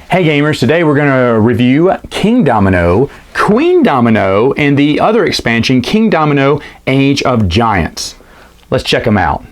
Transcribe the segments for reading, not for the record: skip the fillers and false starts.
Hey gamers, today we're going to review Kingdomino, Queendomino, and the other expansion, Kingdomino Age of Giants. Let's check them out.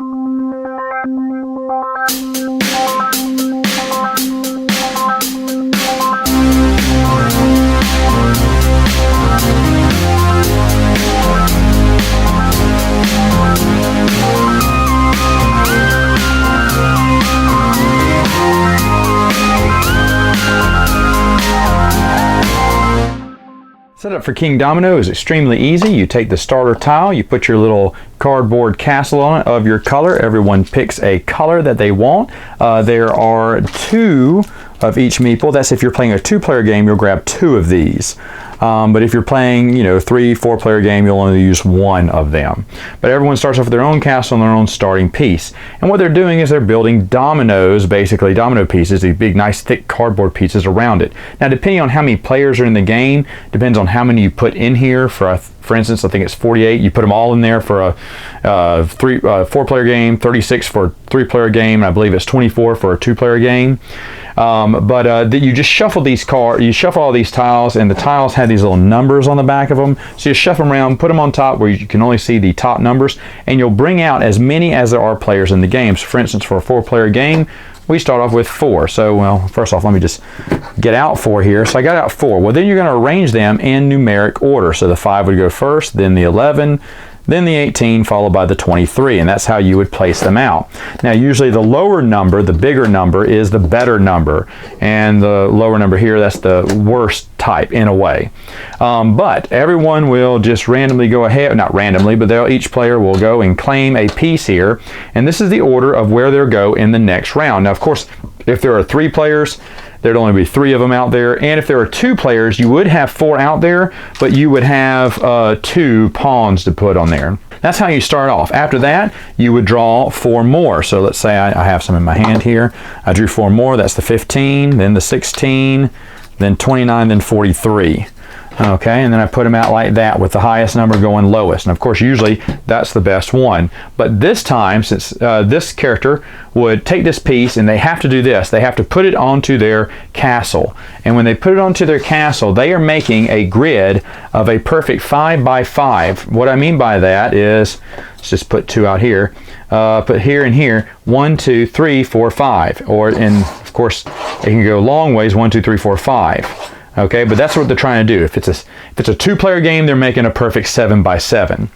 Setup for Kingdomino is extremely easy. You take the starter tile, you put your little cardboard castle on it of your color. Everyone picks a color that they want. There are 2 of each meeple. That's if you're playing a 2-player game, you'll grab 2 of these. But if you're playing, 3-4-player game, you'll only use 1 of them. But everyone starts off with their own castle and their own starting piece. And what they're doing is they're building dominoes, basically domino pieces, these big, nice, thick cardboard pieces around it. Now, depending on how many players are in the game, depends on how many you put in here. For instance, I think it's 48. You put them all in there for a 4-player game, 36 for a 3-player game, and I believe it's 24 for a 2-player game. You just shuffle these cards, you shuffle all these tiles, and the tiles have these little numbers on the back of them. So you shuffle them around, put them on top where you can only see the top numbers, and you'll bring out as many as there are players in the game. So for instance, for a 4-player game, we start off with 4. So, well, first off, let me just get out 4 here. So I got out 4. Well, then you're going to arrange them in numeric order. So the 5 would go first, then the 11, then the 18, followed by the 23, and that's how you would place them out. Now, usually the lower number, the bigger number, is the better number, and the lower number here, that's the worst type in a way. But everyone will just randomly go ahead, not randomly, but each player will go and claim a piece here, and this is the order of where they'll go in the next round. Now, of course, if there are 3 players, there'd only be 3 of them out there, and if there are 2 players, you would have 4 out there, but you would have 2 pawns to put on there. That's how you start off. After that, you would draw 4 more. So let's say I have some in my hand here. I drew 4 more. That's the 15, then the 16, then 29, then 43. Okay, and then I put them out like that with the highest number going lowest. And of course, usually that's the best one. But this time, since this character would take this piece, and they have to do this, they have to put it onto their castle. And when they put it onto their castle, they are making a grid of a perfect 5 by 5. What I mean by that is, let's just put 2 out here, put here and here, 1, 2, 3, 4, 5. And of course, it can go long ways, 1, 2, 3, 4, 5. Okay, but that's what they're trying to do. If it's a 2-player game, they're making a perfect 7 by 7.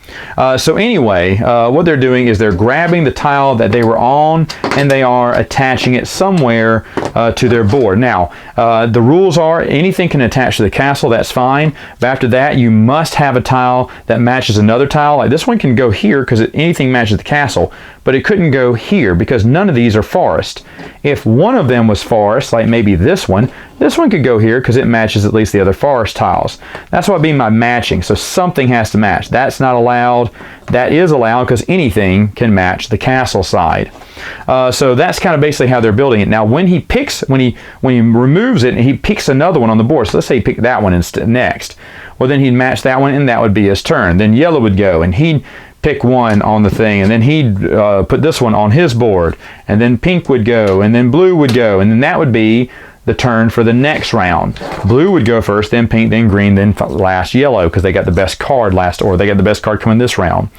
So anyway, what they're doing is they're grabbing the tile that they were on, and they are attaching it somewhere to their board. Now, the rules are anything can attach to the castle, that's fine. But after that, you must have a tile that matches another tile. Like this one can go here because anything matches the castle, but it couldn't go here because none of these are forest. If one of them was forest, like maybe this one could go here because it matches at least the other forest tiles. That's what I mean by matching. So something has to match. That's not allowed. That is allowed because anything can match the castle side. So that's kind of basically how they're building it. Now, when he removes it and he picks another one on the board, so let's say he picked that one next. Well, then he'd match that one, and that would be his turn. Then yellow would go, and he'd pick one on the thing, and then he'd put this one on his board, and then pink would go, and then blue would go, and then that would be the turn for the next round. Blue would go first, then pink, then green, then last yellow, because they got the best card last, or they got the best card coming this round.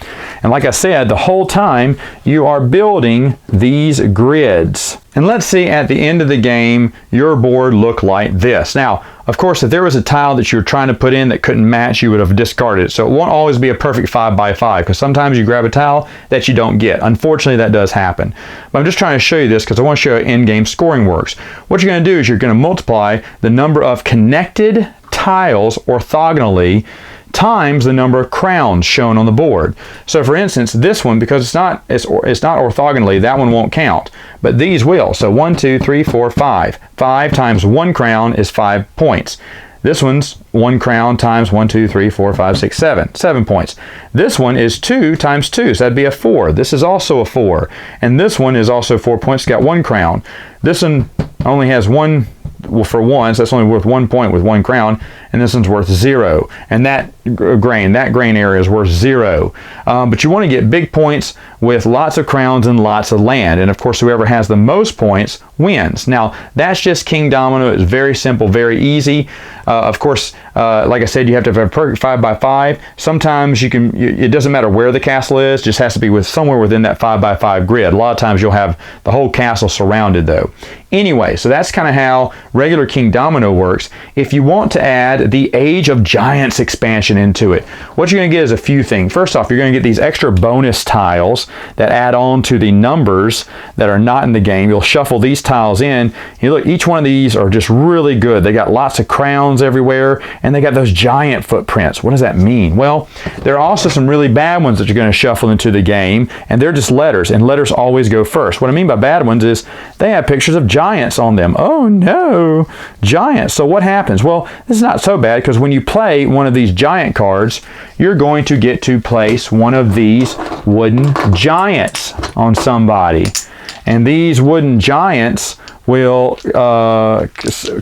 And like I said, the whole time you are building these grids. And let's see at the end of the game, your board look like this. Now, of course, if there was a tile that you were trying to put in that couldn't match, you would have discarded it. So it won't always be a perfect 5 by 5 because sometimes you grab a tile that you don't get. Unfortunately, that does happen. But I'm just trying to show you this because I want to show you how in-game scoring works. What you're going to do is you're going to multiply the number of connected tiles orthogonally times the number of crowns shown on the board. So for instance, this one, because it's not orthogonally, that one won't count, but these will. So 1, 2, 3, 4, 5. 5 times 1 crown is 5 points. This one's 1 crown times 1, 2, 3, 4, 5, 6, 7. 7 points. This one is 2 times 2, so that'd be a 4. This is also a 4. And this one is also 4 points, got 1 crown. This one only has 1 for 1, so that's only worth 1 point with 1 crown, and this one's worth 0. And that grain. That grain area is worth 0. But you want to get big points with lots of crowns and lots of land. And of course, whoever has the most points wins. Now, that's just Kingdomino. It's very simple, very easy. Of course, like I said, you have to have a perfect 5x5. Sometimes it doesn't matter where the castle is, just has to be somewhere within that 5x5 grid. A lot of times you'll have the whole castle surrounded though. Anyway, so that's kind of how regular Kingdomino works. If you want to add the Age of Giants expansion into it, what you're going to get is a few things. First off, you're going to get these extra bonus tiles that add on to the numbers that are not in the game. You'll shuffle these tiles in. You look, each one of these are just really good. They got lots of crowns everywhere, and they got those giant footprints. What does that mean? Well, there are also some really bad ones that you're going to shuffle into the game, and they're just letters, and letters always go first. What I mean by bad ones is they have pictures of giants on them. Oh no, giants. So what happens? Well, this is not so bad, because when you play one of these giant cards, you're going to get to place one of these wooden giants on somebody. And these wooden giants will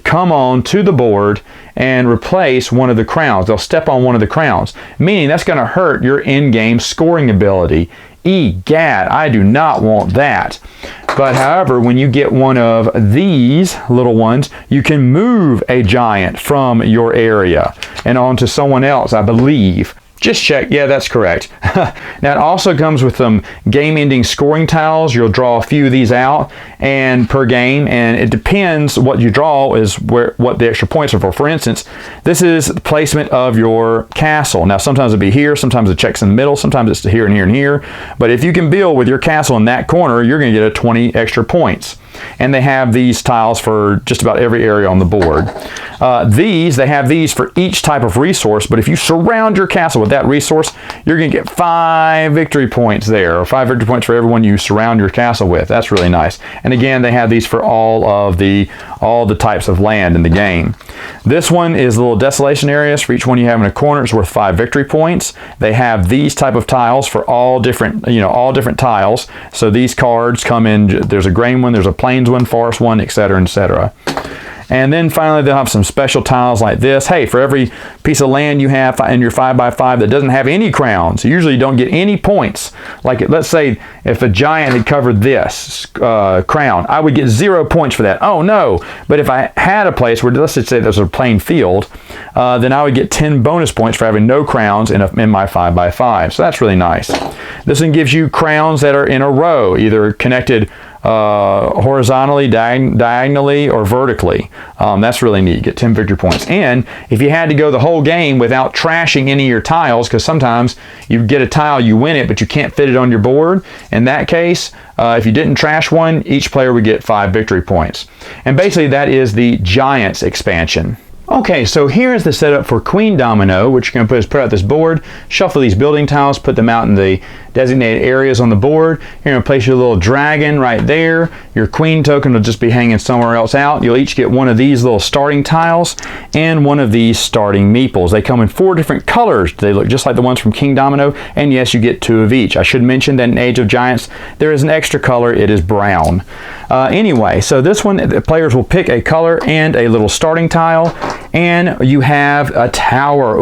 come on to the board and replace one of the crowns. They'll step on one of the crowns, meaning that's going to hurt your in-game scoring ability. Egad, I do not want that. But however, when you get one of these little ones, you can move a giant from your area and onto someone else, I believe. Just check. Yeah, that's correct. Now, it also comes with some game-ending scoring tiles. You'll draw a few of these out and per game, and it depends what you draw is what the extra points are for. For instance, this is the placement of your castle. Now, sometimes it'll be here, sometimes it checks in the middle, sometimes it's here and here and here. But if you can build with your castle in that corner, you're going to get a 20 extra points. And they have these tiles for just about every area on the board. They have these for each type of resource, but if you surround your castle with that resource, you're going to get 5 victory points there, or 5 victory points for everyone you surround your castle with. That's really nice. And again, they have these for all the types of land in the game. This one is little desolation areas. For each one you have in a corner, it's worth 5 victory points. They have these type of tiles for all different tiles. So these cards come in, there's a grain one, there's a plains one, forest one, etc., etc. And then finally, they'll have some special tiles like this. Hey, for every piece of land you have in your 5x5 that doesn't have any crowns, usually you don't get any points. Like, let's say if a giant had covered this crown, I would get 0 points for that. Oh no! But if I had a place where, let's just say there's a plain field, then I would get 10 bonus points for having no crowns in my 5x5. So that's really nice. This one gives you crowns that are in a row, either connected horizontally, diagonally, or vertically. That's really neat. You get 10 victory points. And if you had to go the whole game without trashing any of your tiles, because sometimes you get a tile, you win it, but you can't fit it on your board. In that case, if you didn't trash one, each player would get 5 victory points. And basically that is the Giants expansion. Okay, so here's the setup for Queendomino. What you're going to put out this board, shuffle these building tiles, put them out in the designated areas on the board. You're going to place your little dragon right there. Your queen token will just be hanging somewhere else out. You'll each get one of these little starting tiles and one of these starting meeples. They come in 4 different colors. They look just like the ones from Kingdomino, and yes, you get 2 of each. I should mention that in Age of Giants, there is an extra color. It is brown. Anyway, so this one, the players will pick a color and a little starting tile, and you have a tower,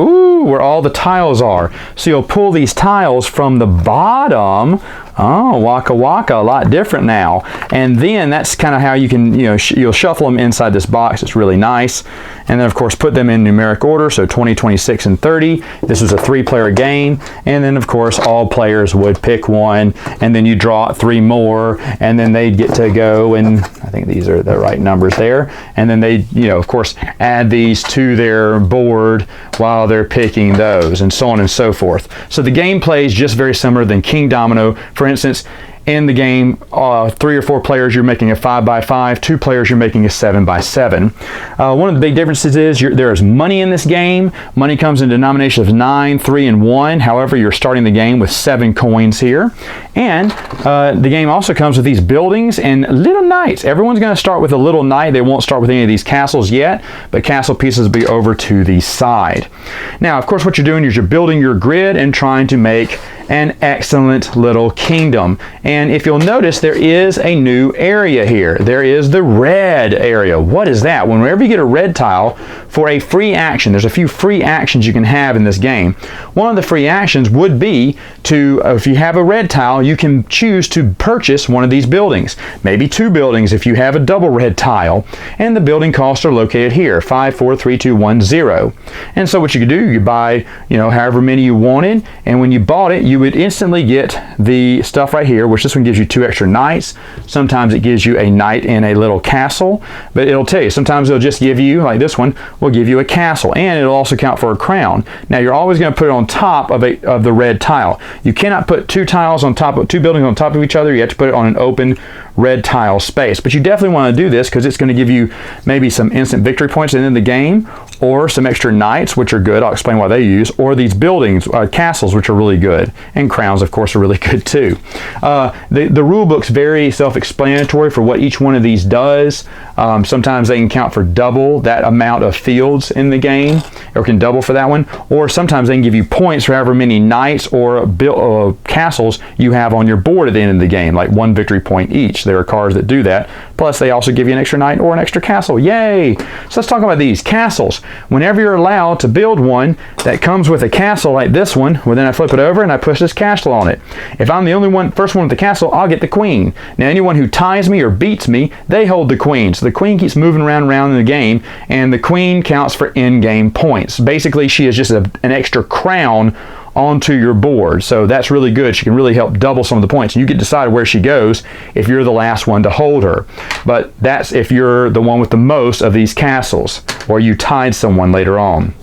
where all the tiles are. So you'll pull these tiles from the bottom. Oh, waka waka, a lot different now. And then that's kind of how you can, you'll shuffle them inside this box. It's really nice. And then of course put them in numeric order, so 20, 26, and 30. This is a 3-player game. And then of course all players would pick one, and then you draw 3 more, and then they'd get to go, and I think these are the right numbers there. And then they, of course, add these to their board while they're picking those, and so on and so forth. So the gameplay is just very similar than Kingdomino. For instance, in the game, 3 or 4 players, you're making a 5x5. 2 players, you're making a 7x7. One of the big differences is there is money in this game. Money comes in denominations of 9, 3, and 1. However, you're starting the game with 7 coins here. And the game also comes with these buildings and little knights. Everyone's going to start with a little knight. They won't start with any of these castles yet, but castle pieces will be over to the side. Now, of course, what you're doing is you're building your grid and trying to make an excellent little kingdom. And if you'll notice, there is a new area here. There is the red area. What is that? Whenever you get a red tile for a free action, there's a few free actions you can have in this game. One of the free actions would be to, if you have a red tile, you can choose to purchase one of these buildings. Maybe 2 buildings if you have a double red tile. And the building costs are located here, 5, 4, 3, 2, 1, 0. And so what you could do, you buy, however many you wanted, and when you bought it, you would instantly get the stuff right here, which this one gives you 2 extra knights. Sometimes it gives you a knight in a little castle, but it'll tell you, sometimes it'll just give you, like this one, will give you a castle, and it'll also count for a crown. Now you're always going to put it on top of the red tile. You cannot put 2 tiles on top of 2 buildings on top of each other. You have to put it on an open red tile space. But you definitely want to do this because it's going to give you maybe some instant victory points in the game, or some extra knights, which are good. I'll explain why they use, or these buildings, castles, which are really good, and crowns, of course, are really good too. The rule book's very self-explanatory for what each one of these does. Sometimes they can count for double that amount of fields in the game, or can double for that one, or sometimes they can give you points for however many knights or castles you have on your board at the end of the game, like 1 victory point each. There are cards that do that. Plus, they also give you an extra knight or an extra castle. Yay! So let's talk about these castles. Whenever you're allowed to build one that comes with a castle like this one, well, then I flip it over and I push this castle on it. If I'm the only first one with the castle, I'll get the queen. Now, anyone who ties me or beats me, they hold the queen. So the queen keeps moving around in the game, and the queen counts for in-game points. Basically, she is just an extra crown onto your board. So that's really good. She can really help double some of the points. You get to decide where she goes if you're the last one to hold her. But that's if you're the one with the most of these castles, or you tied someone later on.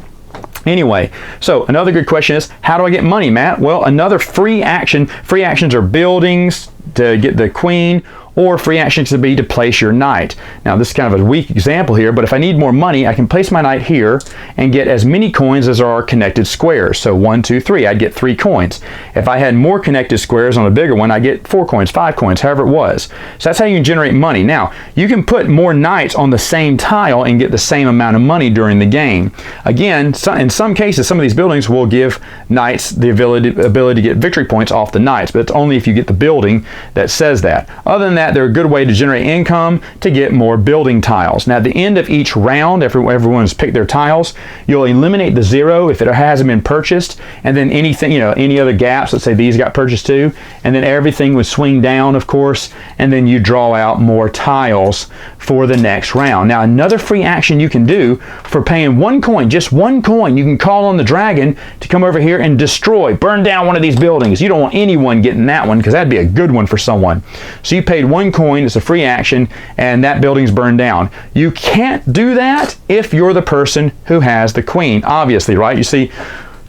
Anyway, so another good question is, how do I get money, Matt? Well, another free action. Free actions are buildings to get the queen, or free actions to be to place your knight. Now, this is kind of a weak example here, but if I need more money, I can place my knight here and get as many coins as are connected squares. So 1, 2, 3, I'd get 3 coins. If I had more connected squares on a bigger one, I get 4 coins, 5 coins, however it was. So that's how you can generate money. Now, you can put more knights on the same tile and get the same amount of money during the game. Again, in some cases, some of these buildings will give knights the ability to get victory points off the knights, but it's only if you get the building that says that. Other than that, they're a good way to generate income to get more building tiles. Now, at the end of each round, everyone's picked their tiles, you'll eliminate the 0 if it hasn't been purchased, and then anything, any other gaps, let's say these got purchased too, and then everything would swing down, of course, and then you draw out more tiles for the next round. Now, another free action you can do for paying 1 coin, just 1 coin, you can call on the dragon to come over here and burn down one of these buildings. You don't want anyone getting that one because that'd be a good one for someone. So you paid 1 coin, it's a free action, and that building's burned down. You can't do that if you're the person who has the queen, obviously, right? You see,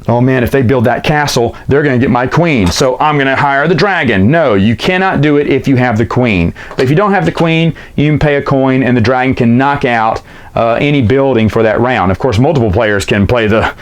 oh man, if they build that castle, they're going to get my queen, so I'm going to hire the dragon. No, you cannot do it if you have the queen. But if you don't have the queen, you can pay a coin and the dragon can knock out any building for that round. Of course, multiple players can play the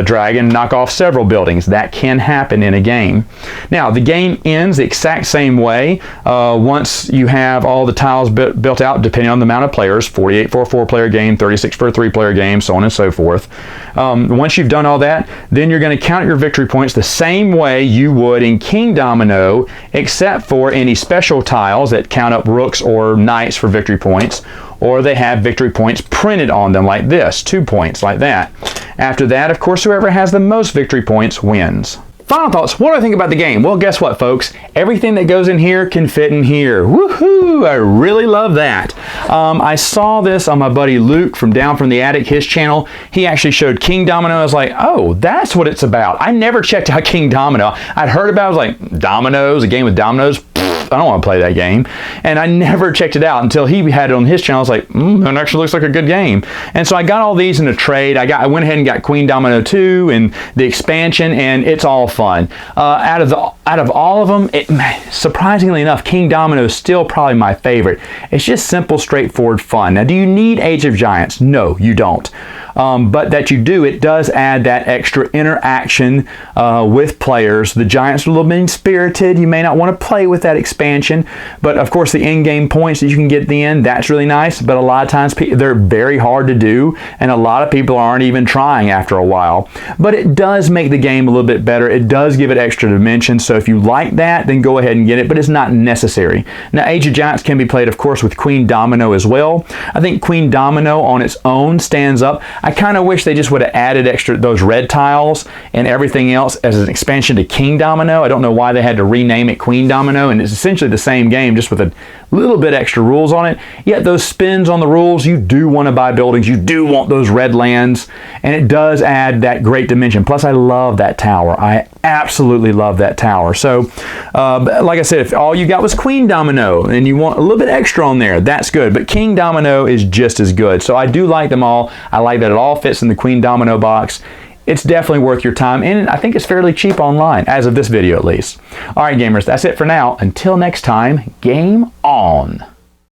dragon, knock off several buildings. That can happen in a game. Now, the game ends the exact same way once you have all the tiles built out, depending on the amount of players, 48 for a 4-player game, 36 for a 3-player game, so on and so forth. Once you've done all that, then you're going to count your victory points the same way you would in Kingdomino, except for any special tiles that count up rooks or knights for victory points, or they have victory points printed on them like this, 2 points like that. After that, of course, whoever has the most victory points wins. Final thoughts, what do I think about the game? Well, guess what, folks? Everything that goes in here can fit in here. Woohoo! I really love that. I saw this on my buddy Luke from Down from the Attic, his channel. He actually showed Kingdomino. I was like, oh, that's what it's about. I never checked out Kingdomino. I'd heard about it. I was like, dominoes, a game with dominoes? I don't want to play that game. And I never checked it out until he had it on his channel. I was like, that actually looks like a good game. And so I got all these in a trade. I went ahead and got Queendomino 2 and the expansion, and it's all fun. Out of all of them, surprisingly enough, Kingdomino is still probably my favorite. It's just simple, straightforward fun. Now, do you need Age of Giants? No, you don't. but that you do, it does add that extra interaction with players. The Giants are a little mean-spirited. You may not want to play with that expansion, but of course the in-game points that you can get at the end, that's really nice, but a lot of times they're very hard to do, and a lot of people aren't even trying after a while. But it does make the game a little bit better. It does give it extra dimension, so if you like that, then go ahead and get it, but it's not necessary. Now, Age of Giants can be played, of course, with Queendomino as well. I think Queendomino on its own stands up. I kind of wish they just would have added those red tiles and everything else as an expansion to Kingdomino. I don't know why they had to rename it Queendomino, and it's essentially the same game, just with a little bit extra rules on it. Yet those spins on the rules, you do want to buy buildings, you do want those red lands, and it does add that great dimension. Plus, I love that tower. I absolutely love that tower. So, like I said, if all you got was Queendomino and you want a little bit extra on there, that's good. But Kingdomino is just as good. So I do like them all. I like that it all fits in the Queendomino box. It's definitely worth your time, and I think it's fairly cheap online, as of this video at least. All right, gamers, that's it for now. Until next time, game on.